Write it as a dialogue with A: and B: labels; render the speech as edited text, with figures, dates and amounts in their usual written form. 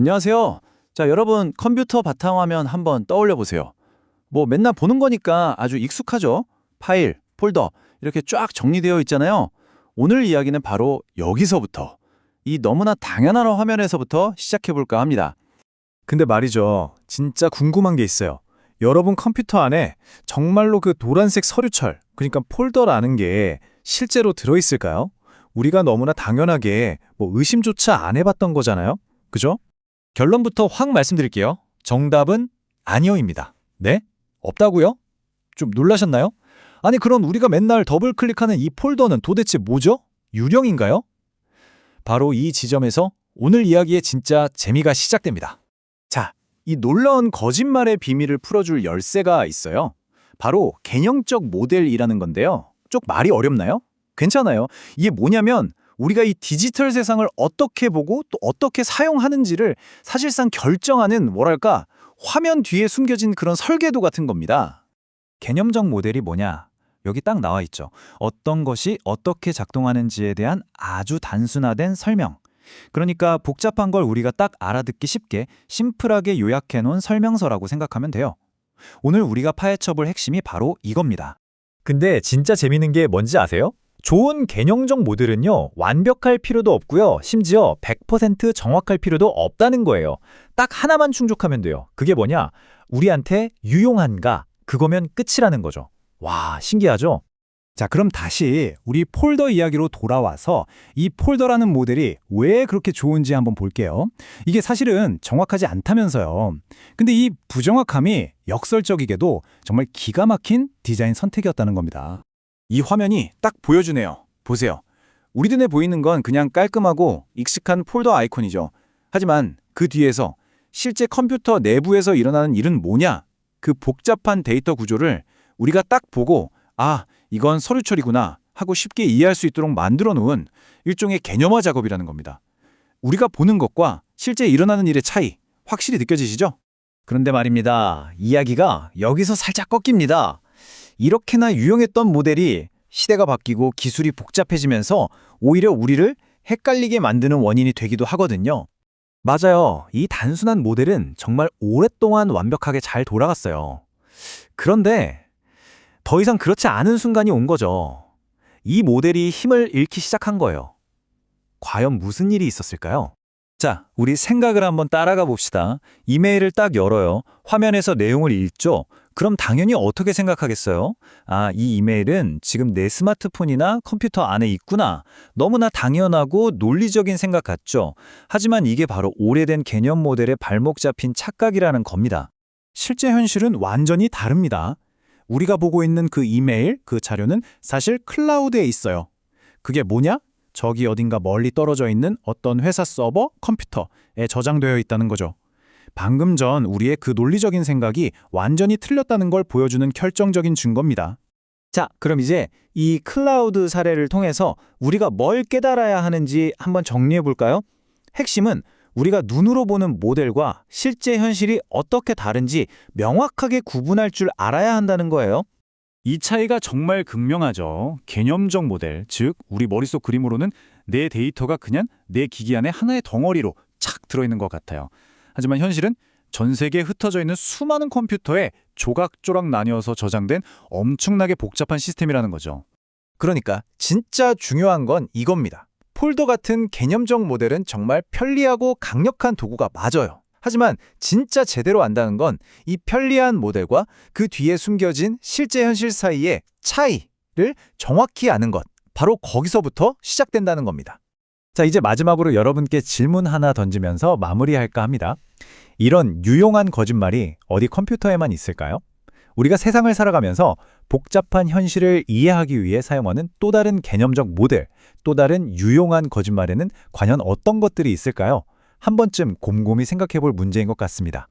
A: 안녕하세요. 자, 여러분 컴퓨터 바탕화면 한번 떠올려 보세요. 뭐 맨날 보는 거니까 아주 익숙하죠? 파일, 폴더 이렇게 쫙 정리되어 있잖아요. 오늘 이야기는 바로 여기서부터 이 너무나 당연한 화면에서부터 시작해 볼까 합니다.
B: 근데 말이죠. 진짜 궁금한 게 있어요. 여러분 컴퓨터 안에 정말로 그 노란색 서류철, 그러니까 폴더라는 게 실제로 들어있을까요? 우리가 너무나 당연하게 의심조차 안 해봤던 거잖아요. 그죠?
C: 결론부터 확 말씀드릴게요. 정답은 아니요입니다. 네? 없다고요? 좀 놀라셨나요? 아니 그럼 우리가 맨날 더블 클릭하는 이 폴더는 도대체 뭐죠? 유령인가요? 바로 이 지점에서 오늘 이야기의 진짜 재미가 시작됩니다.
B: 자, 이 놀라운 거짓말의 비밀을 풀어줄 열쇠가 있어요. 바로 개념적 모델이라는 건데요. 쪽 말이 어렵나요? 괜찮아요. 이게 뭐냐면 우리가 이 디지털 세상을 어떻게 보고 또 어떻게 사용하는지를 사실상 결정하는 화면 뒤에 숨겨진 그런 설계도 같은 겁니다. 개념적 모델이 뭐냐? 여기 딱 나와 있죠. 어떤 것이 어떻게 작동하는지에 대한 아주 단순화된 설명. 그러니까 복잡한 걸 우리가 딱 알아듣기 쉽게 심플하게 요약해 놓은 설명서라고 생각하면 돼요. 오늘 우리가 파헤쳐볼 핵심이 바로 이겁니다.
C: 근데 진짜 재밌는 게 뭔지 아세요? 좋은 개념적 모델은요, 완벽할 필요도 없고요, 심지어 100% 정확할 필요도 없다는 거예요. 딱 하나만 충족하면 돼요. 그게 뭐냐? 우리한테 유용한가? 그거면 끝이라는 거죠. 와, 신기하죠?
B: 자, 그럼 다시 우리 폴더 이야기로 돌아와서 이 폴더라는 모델이 왜 그렇게 좋은지 한번 볼게요. 이게 사실은 정확하지 않다면서요. 근데 이 부정확함이 역설적이게도 정말 기가 막힌 디자인 선택이었다는 겁니다. 이 화면이 딱 보여주네요. 보세요. 우리 눈에 보이는 건 그냥 깔끔하고 익숙한 폴더 아이콘이죠. 하지만 그 뒤에서 실제 컴퓨터 내부에서 일어나는 일은 뭐냐? 그 복잡한 데이터 구조를 우리가 딱 보고 이건 서류 처리구나 하고 쉽게 이해할 수 있도록 만들어 놓은 일종의 개념화 작업이라는 겁니다. 우리가 보는 것과 실제 일어나는 일의 차이 확실히 느껴지시죠?
C: 그런데 말입니다. 이야기가 여기서 살짝 꺾입니다. 이렇게나 유용했던 모델이 시대가 바뀌고 기술이 복잡해지면서 오히려 우리를 헷갈리게 만드는 원인이 되기도 하거든요. 맞아요. 이 단순한 모델은 정말 오랫동안 완벽하게 잘 돌아갔어요. 그런데 더 이상 그렇지 않은 순간이 온 거죠. 이 모델이 힘을 잃기 시작한 거예요. 과연 무슨 일이 있었을까요? 자, 우리 생각을 한번 따라가 봅시다. 이메일을 딱 열어요. 화면에서 내용을 읽죠. 그럼 당연히 어떻게 생각하겠어요? 이 이메일은 지금 내 스마트폰이나 컴퓨터 안에 있구나. 너무나 당연하고 논리적인 생각 같죠? 하지만 이게 바로 오래된 개념 모델의 발목 잡힌 착각이라는 겁니다.
B: 실제 현실은 완전히 다릅니다. 우리가 보고 있는 그 이메일, 그 자료는 사실 클라우드에 있어요. 그게 뭐냐? 저기 어딘가 멀리 떨어져 있는 어떤 회사 서버, 컴퓨터에 저장되어 있다는 거죠. 방금 전 우리의 그 논리적인 생각이 완전히 틀렸다는 걸 보여주는 결정적인 증거입니다.
C: 자, 그럼 이제 이 클라우드 사례를 통해서 우리가 뭘 깨달아야 하는지 한번 정리해 볼까요? 핵심은 우리가 눈으로 보는 모델과 실제 현실이 어떻게 다른지 명확하게 구분할 줄 알아야 한다는 거예요.
B: 이 차이가 정말 극명하죠. 개념적 모델, 즉 우리 머릿속 그림으로는 내 데이터가 그냥 내 기기 안에 하나의 덩어리로 착 들어있는 것 같아요. 하지만 현실은 전 세계에 흩어져 있는 수많은 컴퓨터에 조각조각 나뉘어서 저장된 엄청나게 복잡한 시스템이라는 거죠.
C: 그러니까 진짜 중요한 건 이겁니다. 폴더 같은 개념적 모델은 정말 편리하고 강력한 도구가 맞아요. 하지만 진짜 제대로 안다는 건 이 편리한 모델과 그 뒤에 숨겨진 실제 현실 사이의 차이를 정확히 아는 것. 바로 거기서부터 시작된다는 겁니다. 자, 이제 마지막으로 여러분께 질문 하나 던지면서 마무리할까 합니다. 이런 유용한 거짓말이 어디 컴퓨터에만 있을까요? 우리가 세상을 살아가면서 복잡한 현실을 이해하기 위해 사용하는 또 다른 개념적 모델, 또 다른 유용한 거짓말에는 과연 어떤 것들이 있을까요? 한 번쯤 곰곰이 생각해 볼 문제인 것 같습니다.